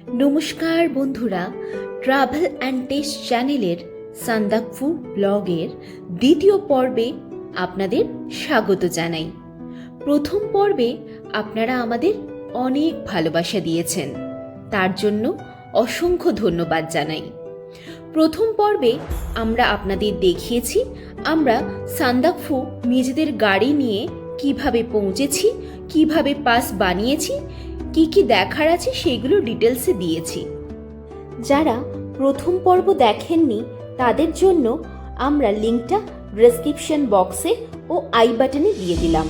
নমস্কার বন্ধুরা, travel and test চ্যানেলের সান্দাকফু ব্লগের দ্বিতীয় পর্বে আপনাদের স্বাগত জানাই। প্রথম পর্বে আপনারা আমাদের অনেক ভালোবাসা দিয়েছেন, তার জন্য অসংখ্য ধন্যবাদ জানাই। প্রথম পর্বে আমরা আপনাদের দেখিয়েছি আমরা সান্দাকফু নিজেদের গাড়ি নিয়ে কিভাবে পৌঁছেছি, কিভাবে পাস বানিয়েছি, কি কি দেখার আছে সেগুলো ডিটেলসে দিয়েছি। যারা প্রথম পর্ব দেখেননি তাদের জন্য আমরা লিঙ্কটা ডেসক্রিপশন বক্সে ও আই বাটনে দিয়ে দিলাম।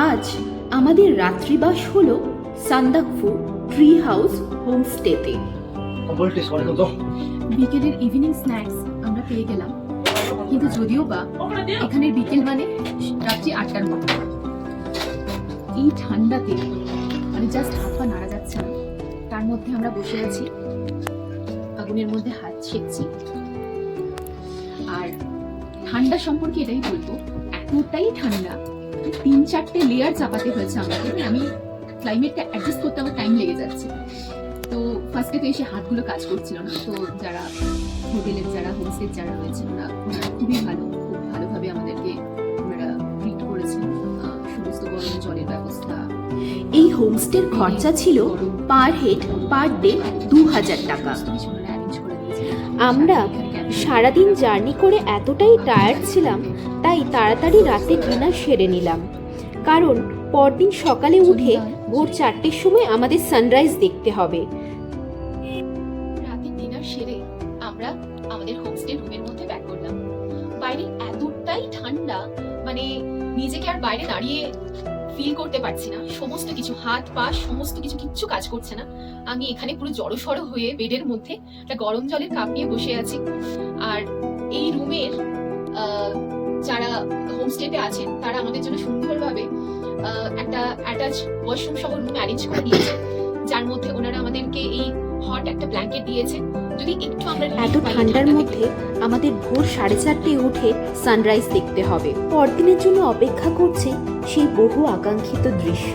আজ আমাদের রাত্রিবাস হলো সান্দাকফু ট্রি হাউস হোমস্টেতে। বিকেলের ইভিনিং স্ন্যাক্স আমরা পেয়ে গেলাম, কিন্তু যদিও বা এখানের বিকেল মানে রাত্রি 8টার মতো। এই ঠান্ডাতে মানে জাস্ট হাত পা নাড়া যাচ্ছে না, তার মধ্যে আমরা বসে আছি, আগুনের মধ্যে হাত সেঁকছি। আর ঠান্ডা সম্পর্কে এটাই বলবো, এতটাই ঠান্ডা 3-4টে লেয়ার চাপাতে হয়েছে আমাকে। আমি ক্লাইমেটটা অ্যাডজাস্ট করতে আমার টাইম লেগে যাচ্ছে। তো ফার্স্টে তো এসে হাতগুলো কাজ করছিল না। তো যারা হোটেলের যারা হোমস্টে যারা রয়েছেন ওনারা খুবই খুব ভালোভাবে আমাদেরকে ওনারা ট্রিট করেছেন। সমস্ত গরম জলের ব্যবস্থা। এই হোমস্টের খরচা ছিল পার হেড পার ডে 2000 টাকা। আমরা সারাদিন জার্নি করে এতটাই টায়ার্ড ছিলাম, তাই তাড়াতাড়ি রাতে ডিনার সেরে নিলাম, কারণ পরদিন সকালে উঠে ভোর 4টের সময় আমাদের সানরাইজ দেখতে হবে। রাতে ডিনার সেরে আমরা আমাদের হোমস্টে রুমের মধ্যে ব্যাক করলাম। বাইরে এতটাই ঠান্ডা, মানে নিজেকে আর বাইরে দাঁড়িয়ে ফিল করতে পারছি না। সমস্ত কিছু হাত পা সমস্ত কিছু কিচ্ছু কাজ করছে না। আমি এখানে পুরো জড়সড় হয়ে বেডের মধ্যে একটা গরম জলের কাপ নিয়ে বসে আছি। আর এই রুমের যারা হোমস্টেতে আছেন তারা আমাদের জন্য সুন্দরভাবে একটা অ্যাটাচ ওয়াশরুম সহ রুম অ্যারেঞ্জ করে দিয়েছে, যার মধ্যে ওনারা আমাদেরকে এই হট একটা ব্ল্যাঙ্কেট দিয়েছে। যদি একটু আমরা এত ঠান্ডার মধ্যে আমাদের ভোর 4:30 উঠে সানরাইজ দেখতে হবে। পরদিনের জন্য অপেক্ষা করছে সেই বহু আকাঙ্ক্ষিত দৃশ্য।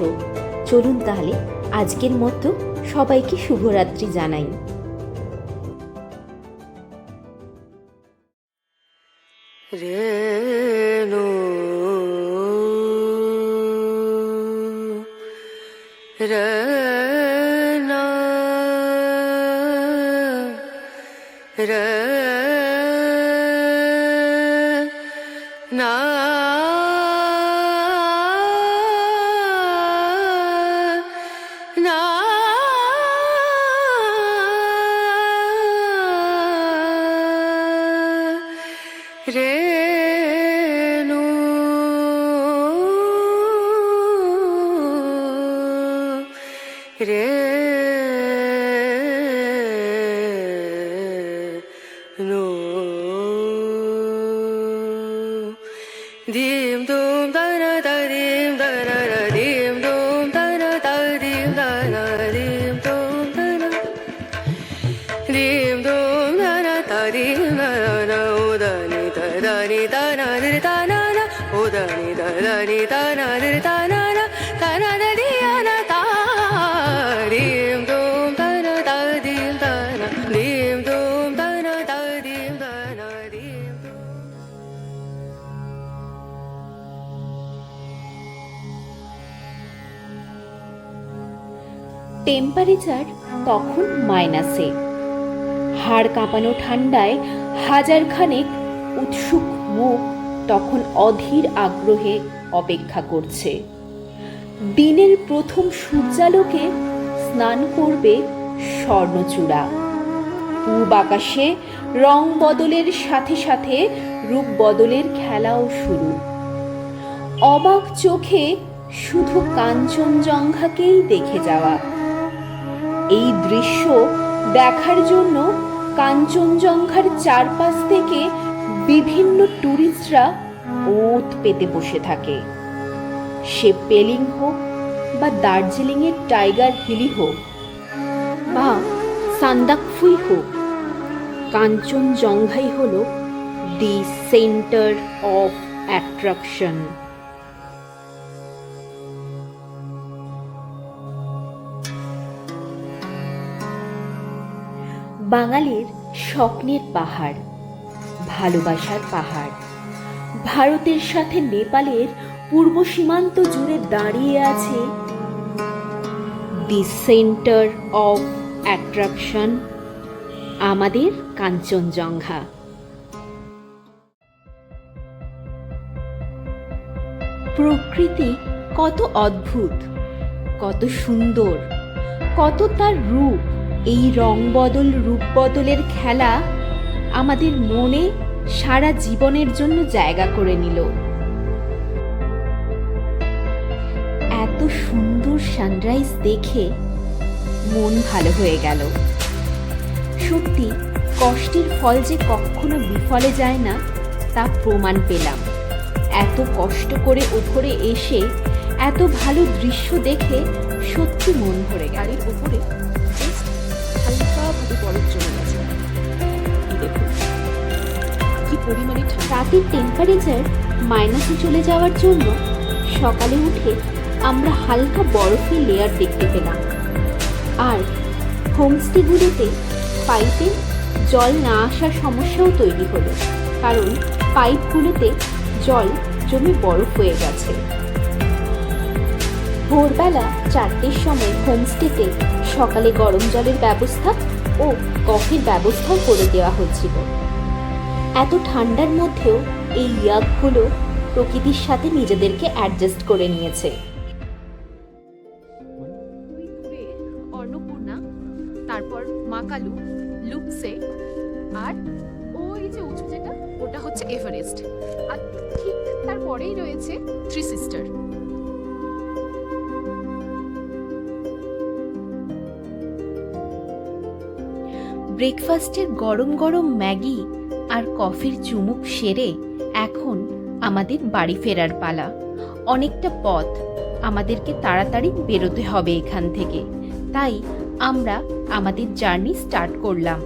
চলুন তাহলে আজকের মতো সবাইকে শুভরাত্রি জানাই। রেনো রেনা রেনা না রেনো রেনো dim dum da na da dim da na da dim dum da na da dim da na dim dum da na dim dum da na da dim da na o da ni da na di da na na o da ni da na di da na na da di na da dim dum da na da dim da na dim dum da na da dim da na dim dum temperature তখন মাইনাসে। হাড় কাঁপানো ঠান্ডায় হাজারখানেক উৎসুক মুখ তখন অধীর আগ্রহে অপেক্ষা করছে। দিনের প্রথম সূর্যালোকে স্নান করবে স্বর্ণচূড়া। পূব আকাশে রং বদলের সাথে সাথে রূপ বদলের খেলাও শুরু। অবাক চোখে শুধু কাঞ্চনজঙ্ঘাকেই দেখে যাওয়া। এই দৃশ্য দেখার জন্য কাঞ্চনজঙ্ঘার চারপাশ থেকে বিভিন্ন ট্যুরিস্টরা ওত পেতে বসে থাকে। সে পেলিং হোক বা দার্জিলিংয়ের টাইগার হিলই হোক বা সান্দাকফুই হোক, কাঞ্চনজঙ্ঘাই হলো দি সেন্টার অফ অ্যাট্রাকশন। বাঙালির স্বপ্নের পাহাড়, ভালোবাসার পাহাড়। ভারতের সাথে নেপালের পূর্ব সীমান্ত জুড়ে দাঁড়িয়ে আছে দি সেন্টার অফ অ্যাট্রাকশন, আমাদের কাঞ্চনজঙ্ঘা। প্রকৃতি কত অদ্ভুত, কত সুন্দর, কত তার রূপ। এই রং বদল রূপ বদলের খেলা আমাদের মনে সারা জীবনের জন্য জায়গা করে নিল। এত সুন্দর সানরাইজ দেখে মন ভালো হয়ে গেল। সত্যি কষ্টের ফল যে কখনো বিফলে যায় না তা প্রমাণ পেলাম। এত কষ্ট করে ওপরে এসে এত ভালো দৃশ্য দেখে সত্যি মন ভরে গেল। গাড়ির উপরে জাস্ট হালকাভাবে বরফ জমে গেছে। দেখুন কি পরিমাণে ঠান্ডা। রাতের টেম্পারেচার মাইনাসে চলে যাওয়ার জন্য সকালে উঠে আমরা হালকা বরফের লেয়ার দেখতে পেলাম। আর হোমস্টেগুলোতে পাইপে জল না আসার সমস্যাও তৈরি হলো, কারণ পাইপগুলোতে জল জমে বরফ হয়ে গেছে। ভোরবেলা 4টের সময় হোমস্টেতে সকালে গরম জলের ব্যবস্থা ও কফির ব্যবস্থাও করে দেওয়া হচ্ছিল। এত ঠান্ডার মধ্যেও এই ইয়াকগুলো প্রকৃতির সাথে নিজেদেরকে অ্যাডজাস্ট করে নিয়েছে। দূরে অন্নপূর্ণা, তারপর মাকালু, লুপসে, আর ওই যে উঁচু যেটা ওটা হচ্ছে এভারেস্ট, আর ঠিক তারপরেই রয়েছে থ্রি সিস্টার। ব্রেকফাস্টের গরম গরম ম্যাগি আর কফির চুমুক সেরে এখন আমাদের বাড়ি ফেরার পালা। অনেকটা পথ, আমাদেরকে তাড়াতাড়ি বেরোতে হবে এখান থেকে, তাই আমরা আমাদের জার্নি স্টার্ট করলাম।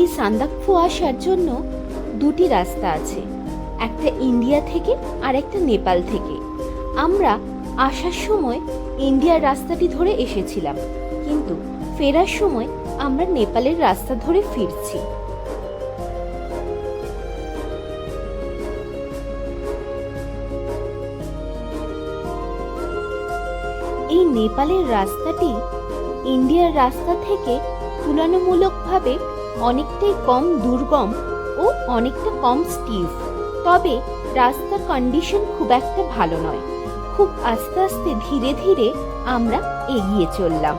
এই সান্দাকফু আসার জন্য দুটি রাস্তা আছে, একটা ইন্ডিয়া থেকে আর একটা নেপাল থেকে। আমরা আসার সময় ইন্ডিয়ার রাস্তাটি ধরে এসেছিলাম, কিন্তু ফেরার সময় আমরা নেপালের রাস্তা ধরে ফিরছি। এই নেপালের রাস্তাটি ইন্ডিয়ার রাস্তা থেকে তুলনামূলকভাবে অনেকটাই কম দুর্গম ও অনেকটা কম স্টিভ, তবে রাস্তার কন্ডিশন খুব একটা ভালো নয়। খুব আস্তে আস্তে ধীরে ধীরে আমরা এগিয়ে চললাম।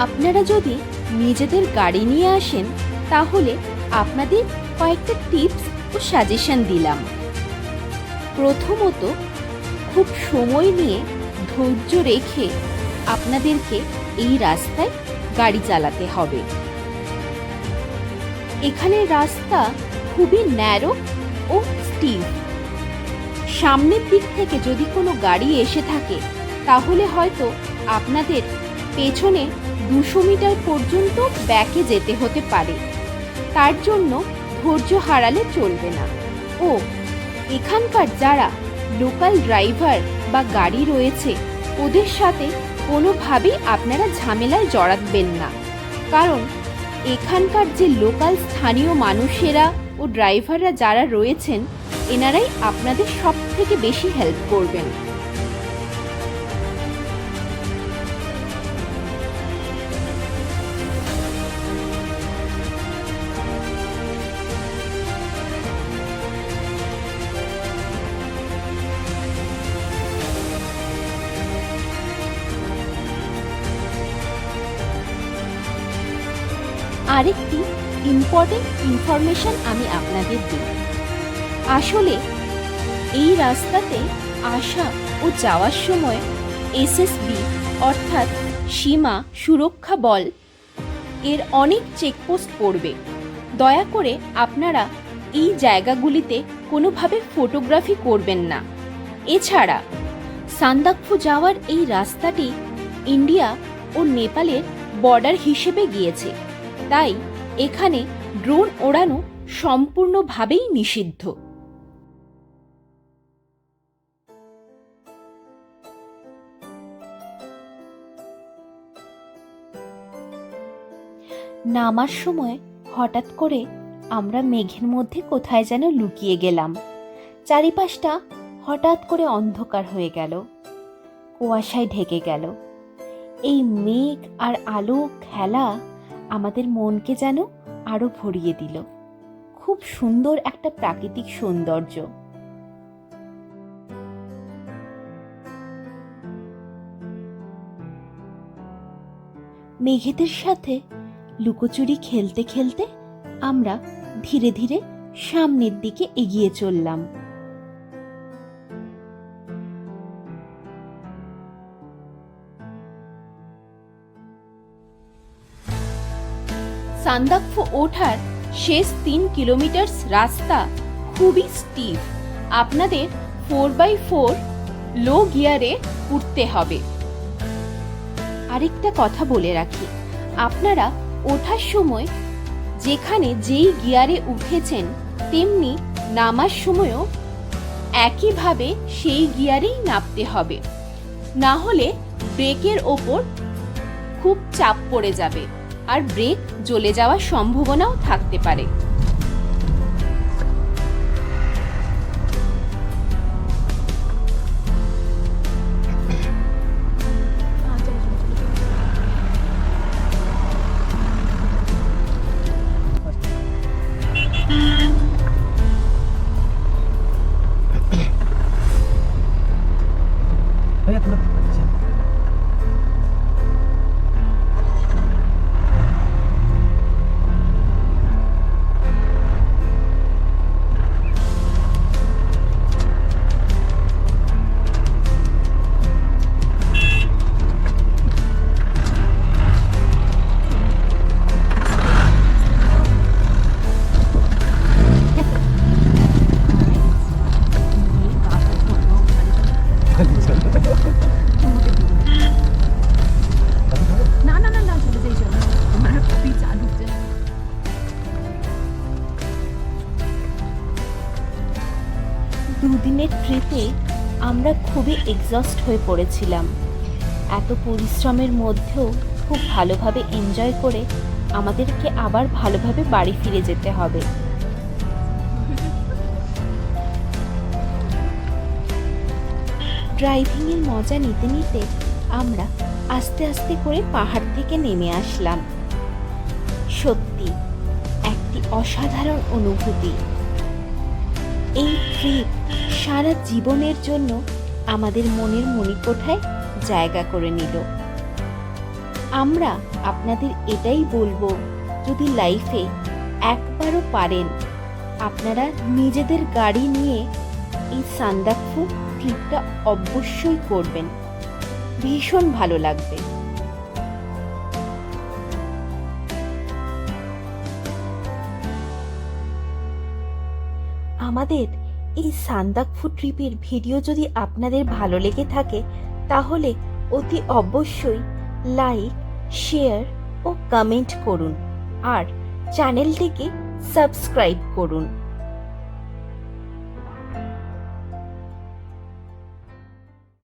আপনারা যদি নিজেদের গাড়ি নিয়ে আসেন তাহলে আপনাদের কয়েকটা টিপস ও সাজেশন দিলাম। প্রথমত, খুব সময় নিয়ে ধৈর্য রেখে আপনাদেরকে এই রাস্তায় গাড়ি চালাতে হবে। এখানে রাস্তা খুবই ন্যারো ও স্টিভ। সামনের দিক থেকে যদি কোনো গাড়ি এসে থাকে তাহলে হয়তো আপনাদের পেছনে 200 মিটার পর্যন্ত ব্যাকে যেতে হতে পারে। তার জন্য ধৈর্য হারালে চলবে না। ও এখানকার যারা লোকাল ড্রাইভার বা গাড়ি রয়েছে ওদের সাথে কোনোভাবেই আপনারা ঝামেলায় জড়াবেন না, কারণ এখানকার যে লোকাল স্থানীয় মানুষেরা ও ড্রাইভাররা যারা রয়েছেন এনারাই আপনাদের সব থেকে বেশি হেল্প করবেন। আরেকটি ইম্পর্টেন্ট ইনফরমেশন আমি আপনাদের দিই। আসলে এই রাস্তাতে আসা ও যাওয়ার সময় এসএসবি অর্থাৎ সীমা সুরক্ষা বল এর অনেক চেকপোস্ট পড়বে। দয়া করে আপনারা এই জায়গাগুলিতে কোনোভাবে ফটোগ্রাফি করবেন না। এছাড়া সান্দাকফু যাওয়ার এই রাস্তাটি ইন্ডিয়া ও নেপালের বর্ডার হিসেবে গিয়েছে, তাই এখানে ড্রোন ওড়ানো সম্পূর্ণভাবেই নিষিদ্ধ। নামার সময় হঠাৎ করে আমরা মেঘের মধ্যে কোথায় যেন লুকিয়ে গেলাম। চারিপাশটা হঠাৎ করে অন্ধকার হয়ে গেল, কুয়াশায় ঢেকে গেল। এই মেঘ আর আলো খেলা আমাদের মনকে যেন আরো ভরিয়ে দিল। খুব সুন্দর একটা প্রাকৃতিক সৌন্দর্য। মেঘেদের সাথে লুকোচুরি খেলতে খেলতে আমরা ধীরে ধীরে সামনের দিকে এগিয়ে চললাম। সান্দাকফু ওঠার শেষ 3 কিলোমিটার রাস্তা খুবই স্টিফ। আপনাদের 4x4 লো গিয়ারে উঠতে হবে। আরেকটা কথা বলে রাখি, আপনারা ওঠার সময় যেখানে যেই গিয়ারে উঠেছেন তেমনি নামার সময়ও একইভাবে সেই গিয়ারেই নামতে হবে, না হলে ব্রেকের ওপর খুব চাপ পড়ে যাবে আর ব্রেক জ্বলে যাওয়ার সম্ভাবনাও থাকতে পারে। দুদিনের ট্রিপে আমরা খুবই এক্সস্ট হয়ে পড়েছিলাম। এত পরিশ্রমের মধ্যেও খুব ভালোভাবে এনজয় করে আমাদেরকে আবার ভালোভাবে বাড়ি ফিরে যেতে হবে। ড্রাইভিংয়ের মজা নিতে নিতে আমরা আস্তে আস্তে করে পাহাড় থেকে নেমে আসলাম। সত্যি একটি অসাধারণ অনুভূতি। এই ট্রিপ সারা জীবনের জন্য আমাদের মনের মণিকোঠায় জায়গা করে নিল। আমরা আপনাদের এটাই বলবো, যদি লাইফে একবারও পারেন আপনারা নিজেদের গাড়ি নিয়ে এই সান্দাকফু ট্রিপটা অবশ্যই করবেন, ভীষণ ভালো লাগবে। আমাদের এই সান্দাকফু ট্রিপের ভিডিও যদি আপনাদের ভালো লেগে থাকে তাহলে অতি অবশ্যই লাইক, শেয়ার ও কমেন্ট করুন আর চ্যানেলটিকে সাবস্ক্রাইব করুন।